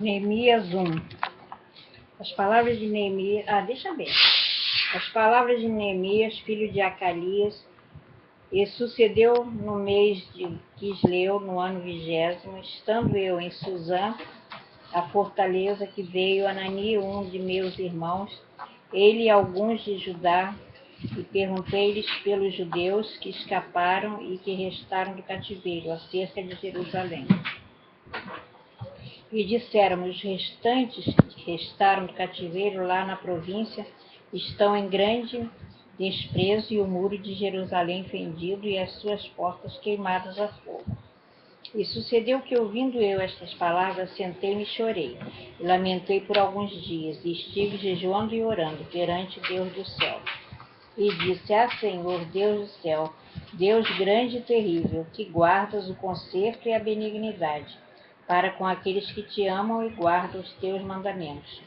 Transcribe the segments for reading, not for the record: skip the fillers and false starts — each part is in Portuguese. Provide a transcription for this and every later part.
Neemias 1. As palavras de Neemias... deixa bem. As palavras de Neemias, filho de Acalias, e sucedeu no mês de Quisleu, no ano 20º, estando eu em Suzã, a fortaleza, que veio Anani, um de meus irmãos, ele e alguns de Judá, e perguntei-lhes pelos judeus que escaparam e que restaram do cativeiro, acerca de Jerusalém. E disseram: os restantes que restaram do cativeiro lá na província estão em grande desprezo, e o muro de Jerusalém fendido e as suas portas queimadas a fogo. E sucedeu que, ouvindo eu estas palavras, sentei-me e chorei, e lamentei por alguns dias, e estive jejuando e orando perante Deus do céu. E disse: Senhor, Deus do céu, Deus grande e terrível, que guardas o conserto e a benignidade para com aqueles que te amam e guardam os teus mandamentos.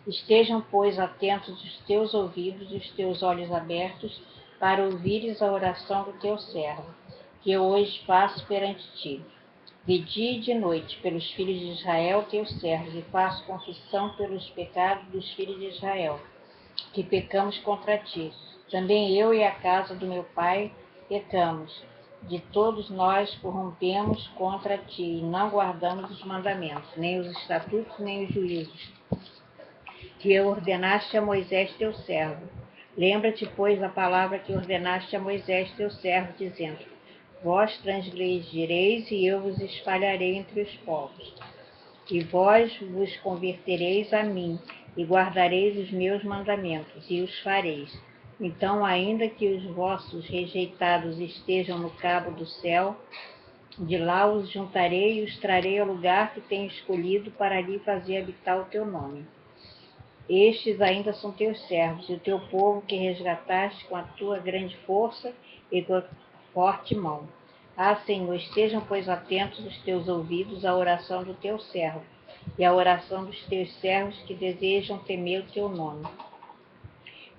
Estejam, pois, atentos os teus ouvidos e os teus olhos abertos para ouvires a oração do teu servo, que eu hoje faço perante ti, de dia e de noite, pelos filhos de Israel, teus servos, e faço confissão pelos pecados dos filhos de Israel, que pecamos contra ti. Também eu e a casa do meu pai pecamos. De todos nós corrompemos contra ti, e não guardamos os mandamentos, nem os estatutos, nem os juízos, que ordenaste a Moisés teu servo. Lembra-te, pois, a palavra que ordenaste a Moisés teu servo, dizendo: vós transgredireis, e eu vos espalharei entre os povos. E vós vos convertereis a mim, e guardareis os meus mandamentos, e os fareis. Então, ainda que os vossos rejeitados estejam no cabo do céu, de lá os juntarei e os trarei ao lugar que tenho escolhido para ali fazer habitar o teu nome. Estes ainda são teus servos, e o teu povo que resgataste com a tua grande força e com a forte mão. Senhor, estejam, pois, atentos os teus ouvidos à oração do teu servo, e à oração dos teus servos que desejam temer o teu nome.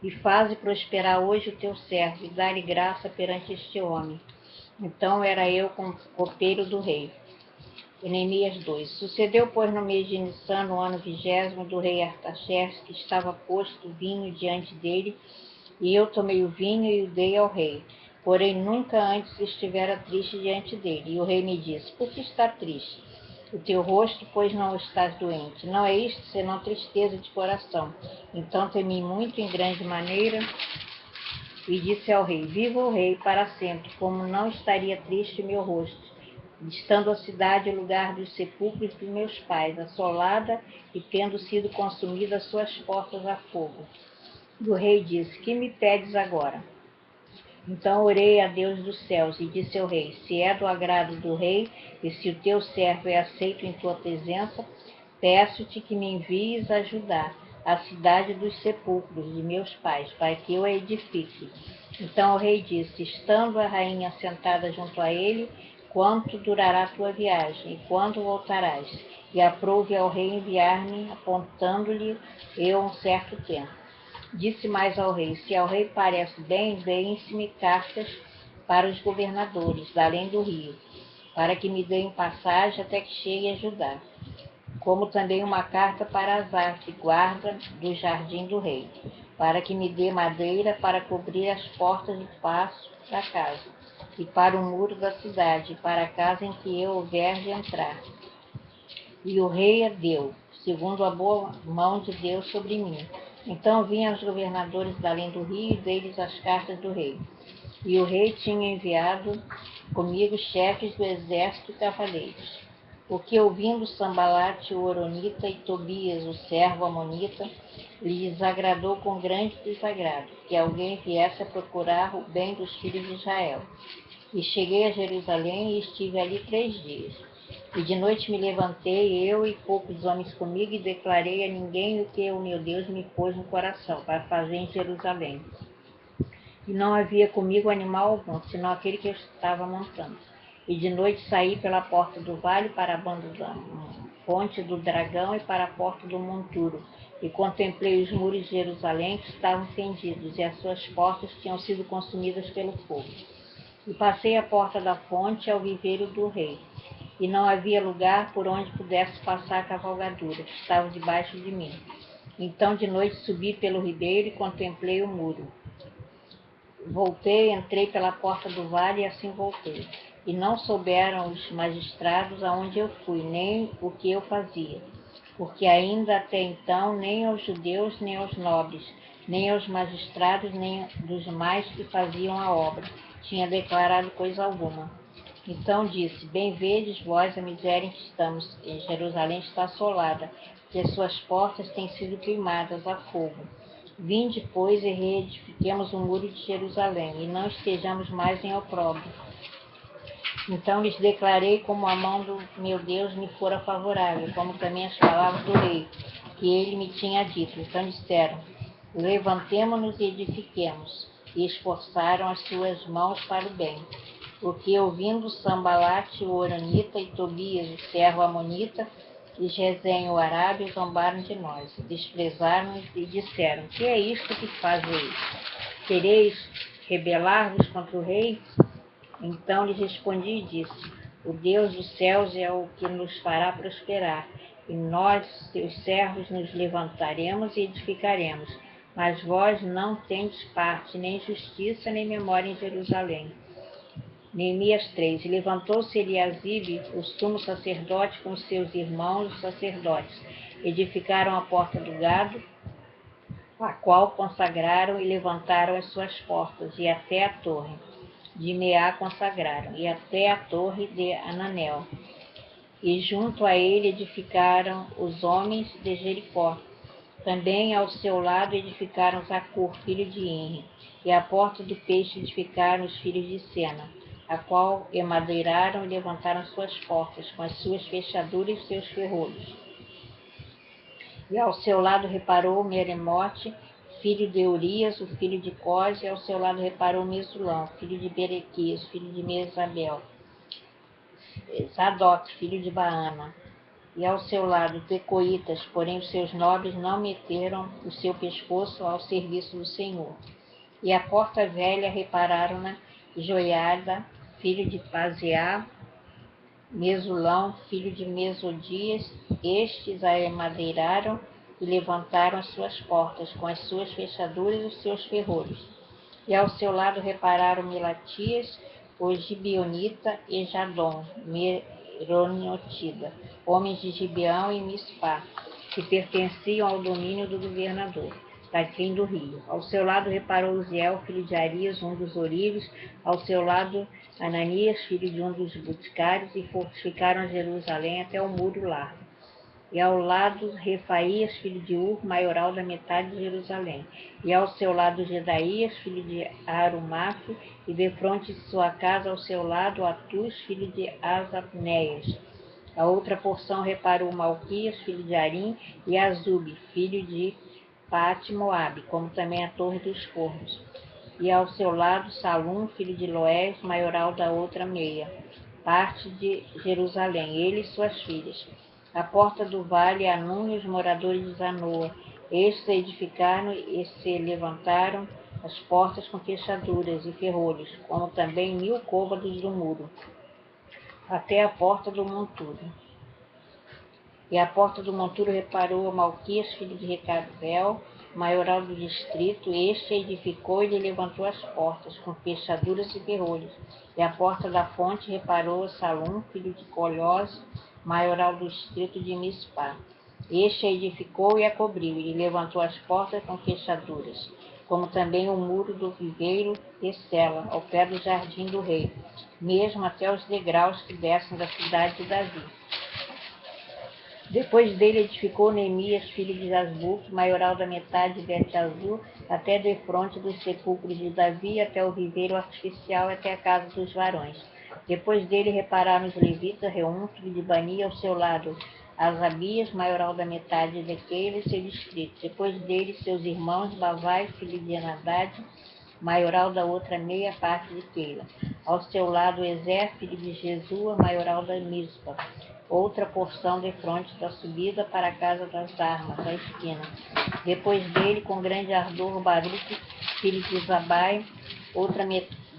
E faze prosperar hoje o teu servo, e dá-lhe graça perante este homem. Então era eu copeiro do rei. Neemias 2. Sucedeu, pois, no mês de Nissan, no ano 20º, do rei Artaxerxes, que estava posto vinho diante dele, e eu tomei o vinho e o dei ao rei. Porém, nunca antes estivera triste diante dele. E o rei me disse: por que está triste? O teu rosto, pois, não estás doente. Não é isto, senão tristeza de coração. Então temi muito em grande maneira, e disse ao rei: viva o rei para sempre, como não estaria triste o meu rosto, estando a cidade o lugar dos sepulcros dos meus pais, assolada e tendo sido consumida as suas portas a fogo. E o rei disse: que me pedes agora? Então orei a Deus dos céus, e disse ao rei: se é do agrado do rei, e se o teu servo é aceito em tua presença, peço-te que me envies ajudar a cidade dos sepulcros de meus pais, para que eu a edifique. Então o rei disse, estando a rainha sentada junto a ele: quanto durará a tua viagem, e quando voltarás? E aprouve ao rei enviar-me, apontando-lhe eu um certo tempo. Disse mais ao rei: se ao rei parece bem, deem-se-me cartas para os governadores da além do rio, para que me deem passagem até que chegue a Judá, como também uma carta para Asaf, guarda do jardim do rei, para que me dê madeira para cobrir as portas de passo da casa, e para o muro da cidade, e para a casa em que eu houver de entrar. E o rei a deu, segundo a boa mão de Deus sobre mim. Então vinham os governadores da além do rio, e dei-lhes as cartas do rei. E o rei tinha enviado comigo chefes do exército e cavaleiros. O que, ouvindo Sambalate, o Horonita, e Tobias, o servo amonita, lhes agradou com grande desagrado, que alguém viesse a procurar o bem dos filhos de Israel. E cheguei a Jerusalém e estive ali 3 dias. E de noite me levantei, eu e poucos homens comigo, e declarei a ninguém o que o meu Deus me pôs no coração para fazer em Jerusalém. E não havia comigo animal algum, senão aquele que eu estava montando. E de noite saí pela porta do vale para a banda da fonte do dragão e para a porta do monturo, e contemplei os muros de Jerusalém, que estavam fendidos, e as suas portas tinham sido consumidas pelo fogo. E passei a porta da fonte ao viveiro do rei. e não havia lugar por onde pudesse passar a cavalgadura, que estava debaixo de mim. Então de noite subi pelo ribeiro e contemplei o muro. Voltei, entrei pela porta do vale e assim voltei. E não souberam os magistrados aonde eu fui, nem o que eu fazia. Porque ainda até então, nem aos judeus, nem aos nobres, nem aos magistrados, nem dos mais que faziam a obra, tinha declarado coisa alguma. Então disse: bem vedes vós a miséria em que estamos, em Jerusalém está assolada, que as suas portas têm sido queimadas a fogo. Vinde, pois, e reedifiquemos o muro de Jerusalém, e não estejamos mais em opróbrio. Então lhes declarei como a mão do meu Deus me fora favorável, como também as palavras do rei, que ele me tinha dito. Então disseram: levantemo-nos e edifiquemos, e esforçaram as suas mãos para o bem. Porque ouvindo Sambalate, o Horonita, e Tobias, o servo Amonita, e Gesem, o Arábio, zombaram de nós, desprezaram-nos e disseram: que é isto que fazeis? Quereis rebelar-vos contra o rei? Então lhes respondi e disse: o Deus dos céus é o que nos fará prosperar, e nós, seus servos, nos levantaremos e edificaremos. Mas vós não tendes parte, nem justiça, nem memória em Jerusalém. Neemias 3. Levantou-se Eliasibe, o sumo sacerdote, com seus irmãos, os sacerdotes. Edificaram a porta do gado, a qual consagraram e levantaram as suas portas, e até a torre de Meá consagraram, e até a torre de Ananel. E junto a ele edificaram os homens de Jericó. Também ao seu lado edificaram Zacur, filho de Inri, e a porta do peixe edificaram os filhos de Sena, a qual emadeiraram e levantaram suas portas, com as suas fechaduras e seus ferrolhos. E ao seu lado reparou Meremote, filho de Urias, o filho de Cós, e ao seu lado reparou Mesulão, filho de Berequias, filho de Mesabel, Zadok, filho de Baana. E ao seu lado Tecoítas, porém os seus nobres não meteram o seu pescoço ao serviço do Senhor. E a porta velha repararam-na Joiada, filho de Paseá, Mesulão, filho de Mesodias, estes a emadeiraram e levantaram as suas portas, com as suas fechaduras e os seus ferrolhos. E ao seu lado repararam Melatias, o Gibionita, e Jadom, Meroniotida, homens de Gibeão e Mispá, que pertenciam ao domínio do governador, Taquim do rio. Ao seu lado reparou Uziel, filho de Arias, um dos ourives, ao seu lado Ananias, filho de um dos boticários, e fortificaram Jerusalém até o muro largo. E ao lado Refaías, filho de Ur, maioral da metade de Jerusalém. E ao seu lado Gedaías, filho de Arumafe, e defronte de sua casa ao seu lado Atus, filho de Asapneias. A outra porção reparou Malquias, filho de Arim, e Azube, filho de Paate-Moabe, como também a torre dos corvos. E ao seu lado Salum, filho de Loés, maioral da outra meia, parte de Jerusalém, ele e suas filhas. A porta do vale, Anum e os moradores de Zanoa. Estes edificaram e se levantaram as portas com fechaduras e ferrolhos, como também 1000 côvados do muro, até a porta do monturo. E a porta do monturo reparou a Malquias, filho de Recabel, maioral do distrito. Este edificou e lhe levantou as portas, com fechaduras e ferrolhos. E a porta da fonte reparou a Salum, filho de Colhós, maioral do distrito de Mispá. Este a edificou e a cobriu, e lhe levantou as portas com fechaduras, como também o muro do viveiro de Sela, ao pé do jardim do rei, mesmo até os degraus que descem da cidade de Davi. Depois dele edificou Neemias, filho de Jasbuque, maioral da metade de Bet-Azur, até defronte dos sepulcros de Davi, até o viveiro artificial, até a casa dos varões. Depois dele repararam os levitas, Reum, filho de Bani, ao seu lado Asabias, maioral da metade de Keila e seu distrito. Depois dele seus irmãos, Bavai, filho de Enadad, maioral da outra meia parte de Keila. Ao seu lado Ezer, filho de Jesua, maioral da Mispa. Outra porção defronte da subida para a casa das armas, da esquina. Depois dele, com grande ardor, Baruque, filho de Zabai, outra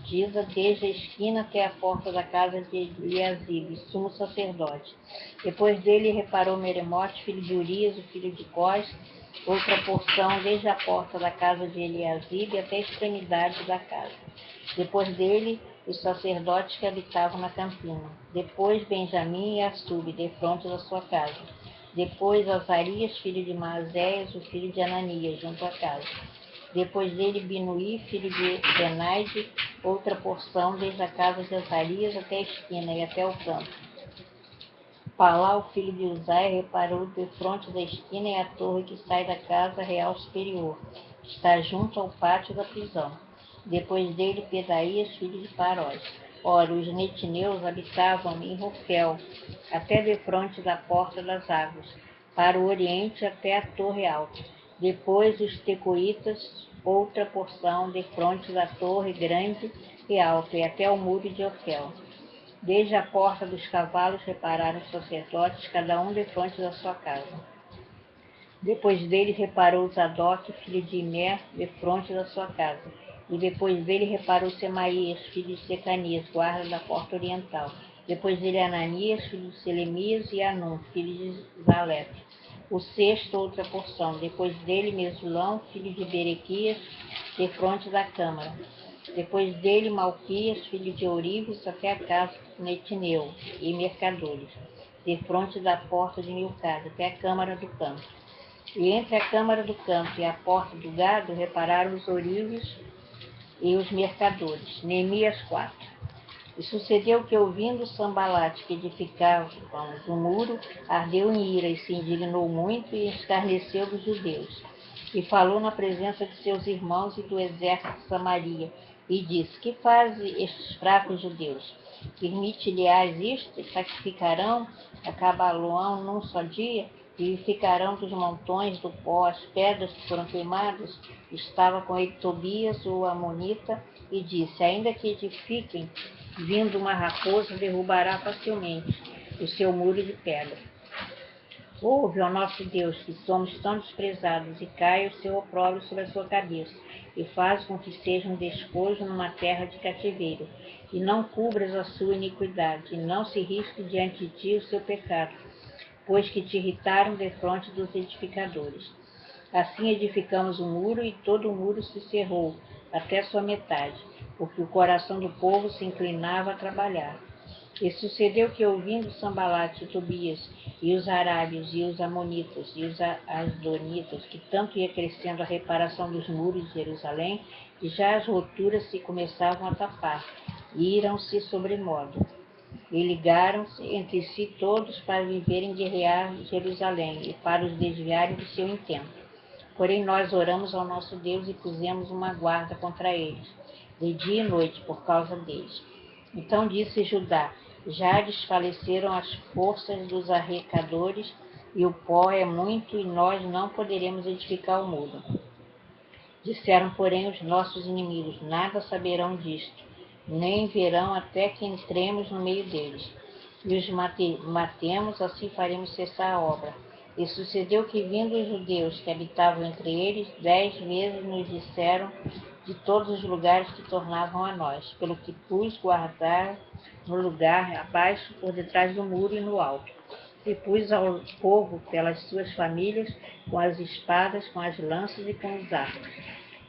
estendida desde a esquina até a porta da casa de Eliasibe, sumo sacerdote. Depois dele reparou Meremote, filho de Urias, o filho de Cós, outra porção desde a porta da casa de Eliasibe até a extremidade da casa. Depois dele, os sacerdotes que habitavam na campina. Depois Benjamim e Assub, defronte da sua casa. Depois Azarias, filho de Maazéias, o filho de Ananias, junto à casa. Depois dele Binuí, filho de Benaide, outra porção desde a casa de Azarias até a esquina e até o campo. Palá, o filho de Uzai, reparou defronte da esquina e a torre que sai da casa real superior, que está junto ao pátio da prisão. Depois dele Pedaías, filho de Parós. Ora, os netineus habitavam em Rofel, até defronte da porta das águas, para o oriente até a torre alta. Depois os tecoitas, outra porção defronte da torre grande e alta, e até o muro de Ofel. Desde a porta dos cavalos repararam os sacerdotes, cada um defronte da sua casa. Depois dele reparou Zadok, filho de Imer, defronte da sua casa. E depois dele reparou Semaías, filho de Secanias, guarda da porta oriental. Depois dele Ananias, filho de Selemias, e Anum, filho de Zalefe. O sexto, outra porção. Depois dele Mesulão, filho de Berequias, defronte da câmara. Depois dele Malquias, filho de Ourives, até a casa de Netineu e mercadores, defronte da porta de Milcada, até a câmara do campo. E entre a câmara do campo e a porta do gado repararam os ourives e os mercadores. Neemias 4. E sucedeu que, ouvindo Sambalate, que edificava o muro, ardeu em ira e se indignou muito e escarneceu dos judeus. E falou na presença de seus irmãos e do exército de Samaria, e disse: Que fazem estes fracos judeus? Permite-lhes isto? Sacrificarão a Cabaloão num só dia? Vivificarão dos montões do pó as pedras que foram queimadas? Estava com ele Tobias, o amonita, e disse: Ainda que edifiquem, vindo uma raposa, derrubará facilmente o seu muro de pedra. Ouve, ó nosso Deus, que somos tão desprezados, e caia o seu opróbrio sobre a sua cabeça, e faz com que seja um despojo numa terra de cativeiro, e não cubras a sua iniquidade, e não se risque diante de ti o seu pecado, pois que te irritaram defronte dos edificadores. Assim edificamos o muro, e todo o muro se cerrou, até sua metade, porque o coração do povo se inclinava a trabalhar. E sucedeu que, ouvindo Sambalate e Tobias, e os arábios, e os amonitas, e os asdonitas, que tanto ia crescendo a reparação dos muros de Jerusalém, e já as roturas se começavam a tapar, e iram-se sobremodo. E ligaram-se entre si todos para viverem guerrear Jerusalém, e para os desviarem do seu intento. Porém nós oramos ao nosso Deus e pusemos uma guarda contra eles, de dia e noite, por causa deles. Então disse Judá: Já desfaleceram as forças dos arrecadores, e o pó é muito, e nós não poderemos edificar o muro. Disseram, porém, os nossos inimigos: Nada saberão disto, nem verão até que entremos no meio deles. E os matemos, assim faremos cessar a obra. E sucedeu que, vindo os judeus que habitavam entre eles, 10 vezes nos disseram de todos os lugares que tornavam a nós, pelo que pus guardar no lugar abaixo, por detrás do muro e no alto. E pus ao povo pelas suas famílias, com as espadas, com as lanças e com os arcos.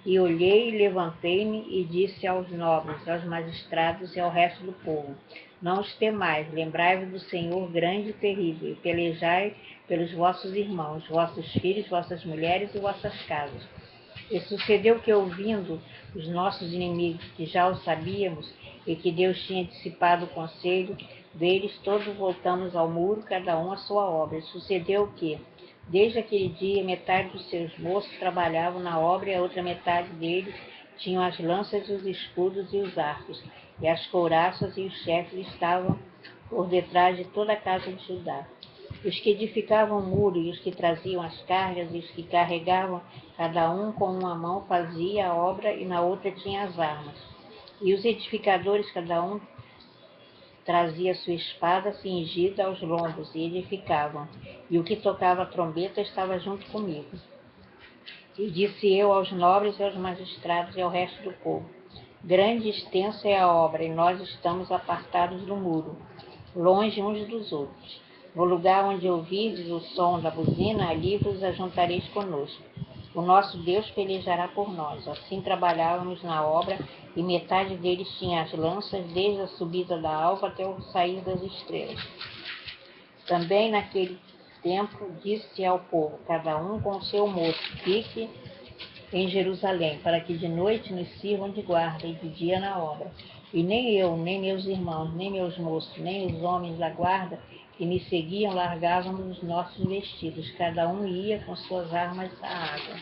E olhei e levantei-me e disse aos nobres, aos magistrados e ao resto do povo: Não os temais, lembrai-vos do Senhor grande e terrível, e pelejai pelos vossos irmãos, vossos filhos, vossas mulheres e vossas casas. E sucedeu que, ouvindo os nossos inimigos, que já o sabíamos, e que Deus tinha dissipado o conselho deles, todos voltamos ao muro, cada um à sua obra. E sucedeu que, desde aquele dia, metade dos seus moços trabalhavam na obra, e a outra metade deles tinham as lanças, os escudos e os arcos, e as couraças e os chefes estavam por detrás de toda a casa de Judá. Os que edificavam o muro e os que traziam as cargas e os que carregavam, cada um com uma mão fazia a obra e na outra tinha as armas. E os edificadores, cada um trazia sua espada cingida aos lombos e edificavam. E o que tocava a trombeta estava junto comigo. E disse eu aos nobres e aos magistrados e ao resto do povo: Grande e extensa é a obra, e nós estamos apartados do muro, longe uns dos outros. No lugar onde ouvirdes o som da buzina, ali vos ajuntareis conosco. O nosso Deus pelejará por nós. Assim trabalhávamos na obra, e metade deles tinha as lanças, desde a subida da alva até o sair das estrelas. Também naquele tempo disse ao povo, cada um com o seu moço, fique em Jerusalém, para que de noite nos sirvam de guarda e de dia na obra. E nem eu, nem meus irmãos, nem meus moços, nem os homens da guarda que me seguiam largavam os nossos vestidos, cada um ia com suas armas à água.